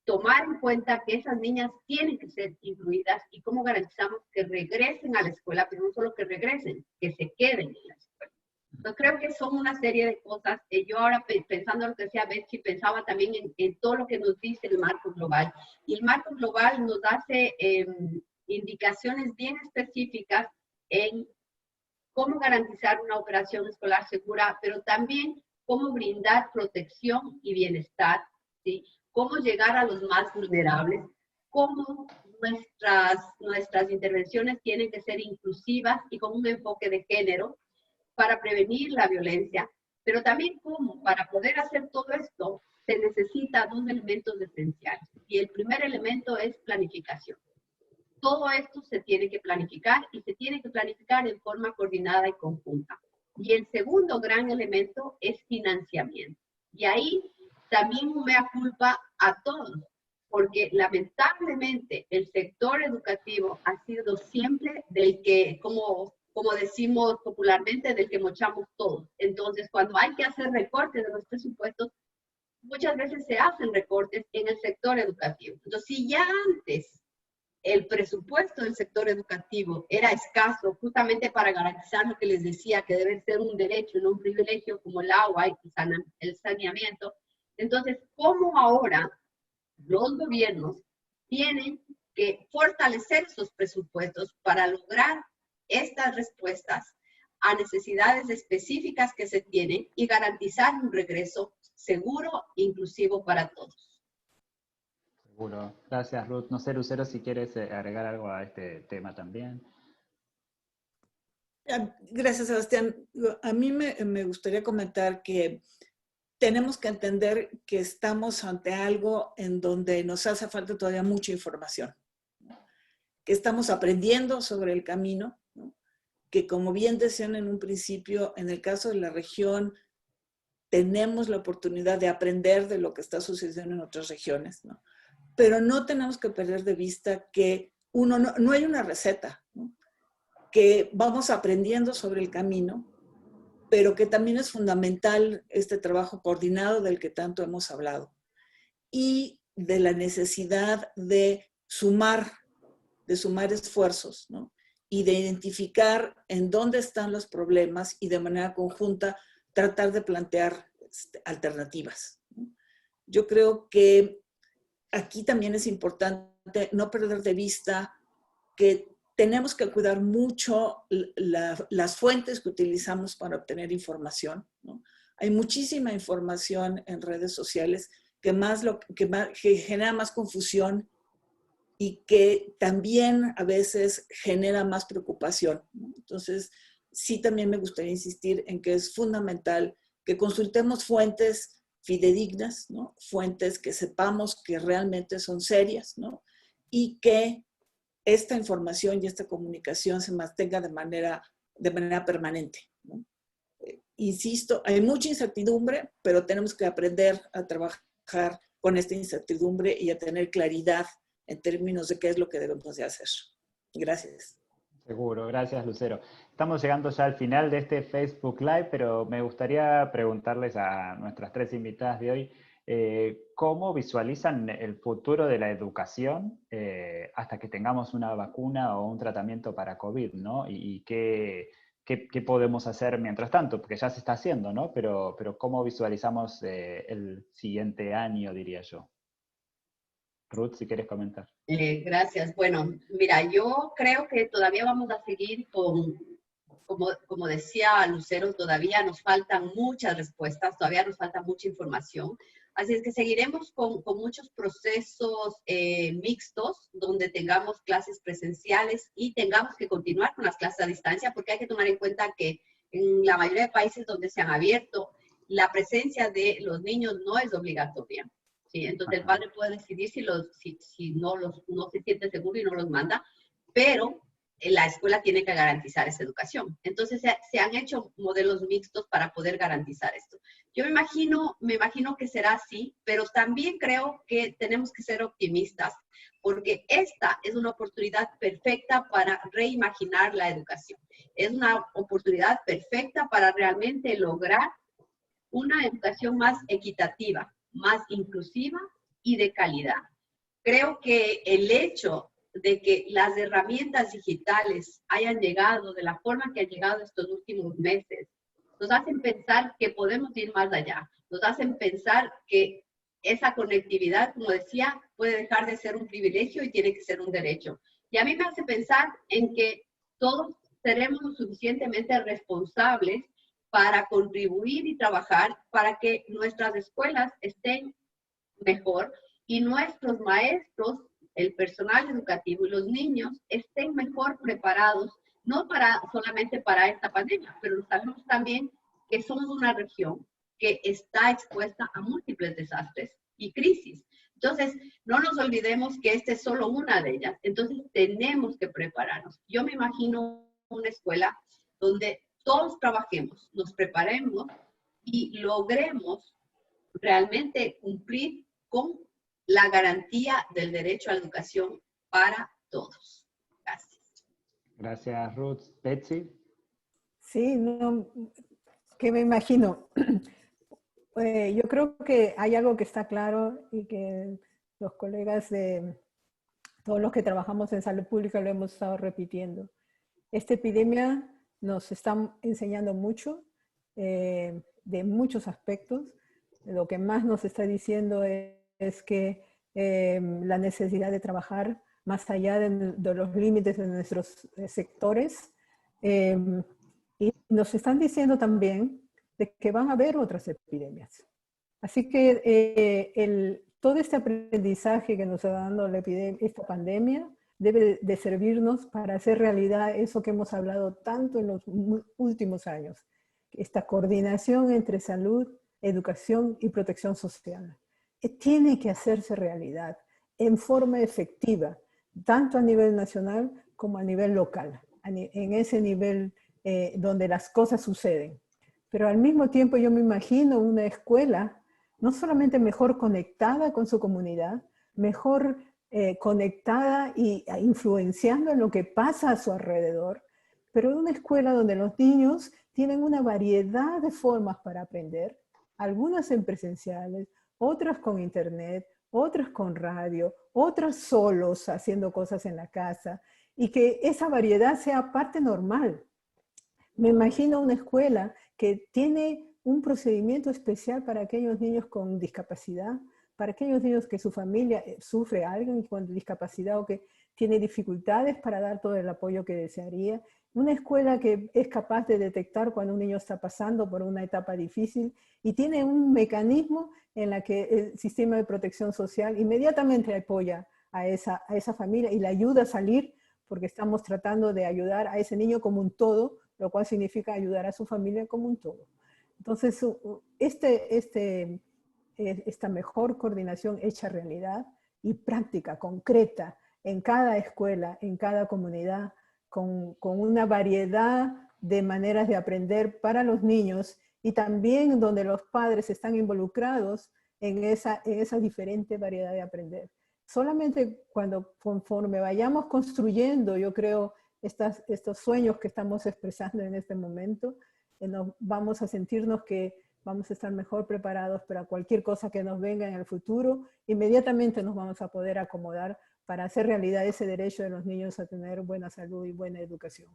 tomar en cuenta que esas niñas tienen que ser incluidas y cómo garantizamos que regresen a la escuela, pero no solo que regresen, que se queden en la escuela? Entonces creo que son una serie de cosas. Yo ahora pensando en lo que decía Betsy, pensaba también en todo lo que nos dice el marco global. Y el marco global nos hace indicaciones bien específicas en cómo garantizar una operación escolar segura, pero también cómo brindar protección y bienestar, ¿sí? Cómo llegar a los más vulnerables, cómo nuestras intervenciones tienen que ser inclusivas y con un enfoque de género para prevenir la violencia, pero también cómo para poder hacer todo esto se necesita dos elementos esenciales. Y el primer elemento es planificación. Todo esto se tiene que planificar y se tiene que planificar en forma coordinada y conjunta. Y el segundo gran elemento es financiamiento. Y ahí también un mea culpa a todos, porque lamentablemente el sector educativo ha sido siempre del que, como decimos popularmente, del que mochamos todos. Entonces, cuando hay que hacer recortes de los presupuestos, muchas veces se hacen recortes en el sector educativo. Entonces, si ya antes el presupuesto del sector educativo era escaso, justamente para garantizar lo que les decía, que debe ser un derecho, no un privilegio, como el agua y el saneamiento. Entonces, ¿cómo ahora los gobiernos tienen que fortalecer esos presupuestos para lograr estas respuestas a necesidades específicas que se tienen y garantizar un regreso seguro e inclusivo para todos? Seguro. Gracias, Ruth. No sé, Lucero, si quieres agregar algo a este tema también. Gracias, Sebastián. A mí me gustaría comentar que tenemos que entender que estamos ante algo en donde nos hace falta todavía mucha información, que estamos aprendiendo sobre el camino, ¿no? Que como bien decían en un principio, en el caso de la región, tenemos la oportunidad de aprender de lo que está sucediendo en otras regiones, ¿no? Pero no tenemos que perder de vista que no hay una receta, ¿no? Que vamos aprendiendo sobre el camino, pero que también es fundamental este trabajo coordinado del que tanto hemos hablado y de la necesidad de sumar esfuerzos, ¿no? Y de identificar en dónde están los problemas y de manera conjunta tratar de plantear alternativas, ¿no? Yo creo que aquí también es importante no perder de vista que tenemos que cuidar mucho las fuentes que utilizamos para obtener información, ¿no? Hay muchísima información en redes sociales que genera más confusión y que también a veces genera más preocupación, ¿no? Entonces, sí también me gustaría insistir en que es fundamental que consultemos fuentes fidedignas, ¿no? Fuentes que sepamos que realmente son serias, ¿no? Y que esta información y esta comunicación se mantenga de manera permanente, ¿no? Insisto, hay mucha incertidumbre, pero tenemos que aprender a trabajar con esta incertidumbre y a tener claridad en términos de qué es lo que debemos de hacer. Gracias. Seguro, gracias Lucero. Estamos llegando ya al final de este Facebook Live, pero me gustaría preguntarles a nuestras tres invitadas de hoy, ¿cómo visualizan el futuro de la educación hasta que tengamos una vacuna o un tratamiento para COVID, ¿no? Y qué podemos hacer mientras tanto, porque ya se está haciendo, ¿no? Pero ¿cómo visualizamos el siguiente año, diría yo? Ruth, si quieres comentar. Gracias. Bueno, mira, yo creo que todavía vamos a seguir como decía Lucero, todavía nos faltan muchas respuestas, todavía nos falta mucha información. Así es que seguiremos con muchos procesos mixtos, donde tengamos clases presenciales y tengamos que continuar con las clases a distancia, porque hay que tomar en cuenta que en la mayoría de países donde se han abierto, la presencia de los niños no es obligatoria. ¿Sí? Entonces el padre puede decidir si no se siente seguro y no los manda, pero la escuela tiene que garantizar esa educación. Entonces se han hecho modelos mixtos para poder garantizar esto. Yo me imagino que será así, pero también creo que tenemos que ser optimistas, porque esta es una oportunidad perfecta para reimaginar la educación. Es una oportunidad perfecta para realmente lograr una educación más equitativa, más inclusiva y de calidad. Creo que el hecho de que las herramientas digitales hayan llegado de la forma que han llegado estos últimos meses, nos hacen pensar que podemos ir más allá, nos hacen pensar que esa conectividad, como decía, puede dejar de ser un privilegio y tiene que ser un derecho. Y a mí me hace pensar en que todos seremos lo suficientemente responsables para contribuir y trabajar para que nuestras escuelas estén mejor y nuestros maestros, el personal educativo y los niños estén mejor preparados, no solamente para esta pandemia, pero sabemos también que somos una región que está expuesta a múltiples desastres y crisis. Entonces, no nos olvidemos que esta es solo una de ellas. Entonces, tenemos que prepararnos. Yo me imagino una escuela donde todos trabajemos, nos preparemos y logremos realmente cumplir con la garantía del derecho a la educación para todos. Gracias. Gracias, Ruth. Betsy. Sí, no, que me imagino. Yo creo que hay algo que está claro y que los colegas de todos los que trabajamos en salud pública lo hemos estado repitiendo. Esta epidemia nos está enseñando mucho de muchos aspectos. Lo que más nos está diciendo es que la necesidad de trabajar más allá de los límites de nuestros sectores. Y nos están diciendo también de que van a haber otras epidemias. Así que todo este aprendizaje que nos está dando esta pandemia debe de servirnos para hacer realidad eso que hemos hablado tanto en los últimos años. Esta coordinación entre salud, educación y protección social. Tiene que hacerse realidad en forma efectiva, tanto a nivel nacional como a nivel local, en ese nivel donde las cosas suceden. Pero al mismo tiempo yo me imagino una escuela no solamente mejor conectada con su comunidad, mejor conectada e influenciando en lo que pasa a su alrededor, pero una escuela donde los niños tienen una variedad de formas para aprender, algunas en presenciales, otras con internet, otras con radio, otras solos haciendo cosas en la casa, y que esa variedad sea parte normal. Me imagino una escuela que tiene un procedimiento especial para aquellos niños con discapacidad, para aquellos niños que su familia sufre algo con discapacidad o que tiene dificultades para dar todo el apoyo que desearía. Una escuela que es capaz de detectar cuando un niño está pasando por una etapa difícil y tiene un mecanismo en la que el sistema de protección social inmediatamente apoya a esa familia y la ayuda a salir, porque estamos tratando de ayudar a ese niño como un todo, lo cual significa ayudar a su familia como un todo. Entonces, esta mejor coordinación hecha realidad y práctica, concreta, en cada escuela, en cada comunidad, con una variedad de maneras de aprender para los niños y también donde los padres están involucrados en esa diferente variedad de aprender. Solamente conforme vayamos construyendo, yo creo, estos sueños que estamos expresando en este momento, vamos a sentirnos que vamos a estar mejor preparados para cualquier cosa que nos venga en el futuro. Inmediatamente nos vamos a poder acomodar para hacer realidad ese derecho de los niños a tener buena salud y buena educación.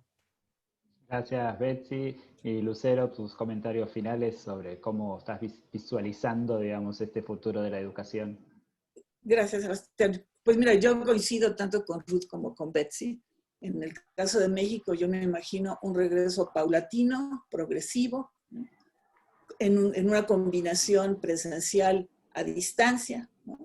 Gracias, Betsy. Y Lucero, tus comentarios finales sobre cómo estás visualizando, digamos, este futuro de la educación. Gracias, Sebastián. Pues mira, yo coincido tanto con Ruth como con Betsy. En el caso de México, yo me imagino un regreso paulatino, progresivo, ¿no? en una combinación presencial a distancia, ¿no?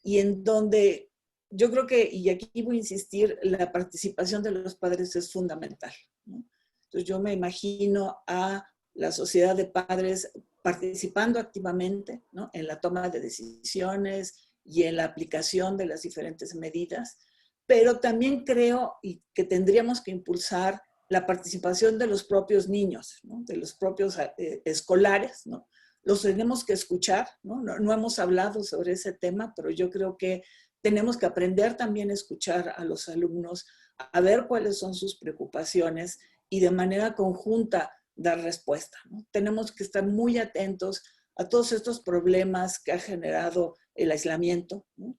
Y en donde yo creo que, y aquí voy a insistir, la participación de los padres es fundamental, ¿no? Entonces yo me imagino a la sociedad de padres participando activamente, ¿no? En la toma de decisiones y en la aplicación de las diferentes medidas, pero también creo que tendríamos que impulsar la participación de los propios niños, ¿no? De los propios escolares, ¿no? Los tenemos que escuchar, ¿no? No hemos hablado sobre ese tema, pero yo creo que tenemos que aprender también a escuchar a los alumnos, a ver cuáles son sus preocupaciones y de manera conjunta dar respuesta, ¿no? Tenemos que estar muy atentos a todos estos problemas que ha generado el aislamiento, ¿no?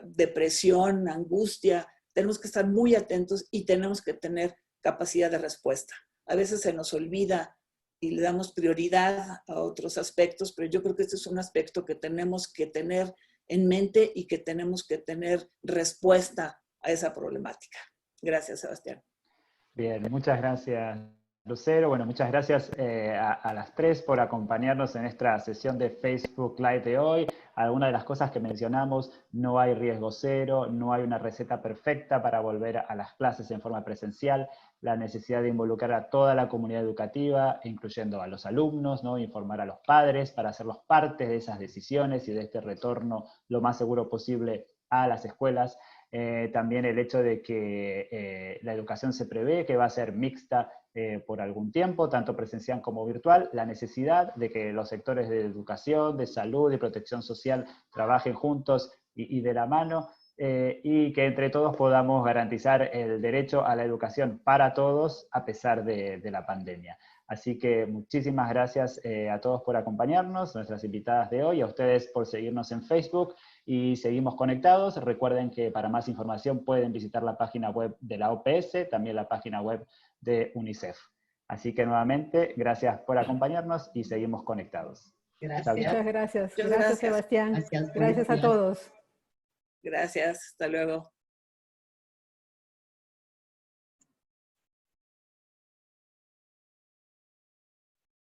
Depresión, angustia. Tenemos que estar muy atentos y tenemos que tener capacidad de respuesta. A veces se nos olvida y le damos prioridad a otros aspectos, pero yo creo que este es un aspecto que tenemos que tener en mente y que tenemos que tener respuesta a esa problemática. Gracias, Sebastián. Bien, muchas gracias, Lucero. Bueno, muchas gracias a las tres por acompañarnos en esta sesión de Facebook Live de hoy. Algunas de las cosas que mencionamos, no hay riesgo cero, no hay una receta perfecta para volver a las clases en forma presencial, la necesidad de involucrar a toda la comunidad educativa, incluyendo a los alumnos, ¿no? Informar a los padres para hacerlos parte de esas decisiones y de este retorno lo más seguro posible a las escuelas. También el hecho de que la educación se prevé que va a ser mixta por algún tiempo, tanto presencial como virtual, la necesidad de que los sectores de educación, de salud y protección social trabajen juntos y de la mano, y que entre todos podamos garantizar el derecho a la educación para todos a pesar de la pandemia. Así que muchísimas gracias a todos por acompañarnos, nuestras invitadas de hoy, a ustedes por seguirnos en Facebook y seguimos conectados. Recuerden que para más información pueden visitar la página web de la OPS, también la página web de UNICEF. Así que nuevamente, gracias por acompañarnos y seguimos conectados. Gracias. Muchas gracias. Muchas Gracias, Sebastián. Gracias. Gracias a todos. Gracias. Hasta luego.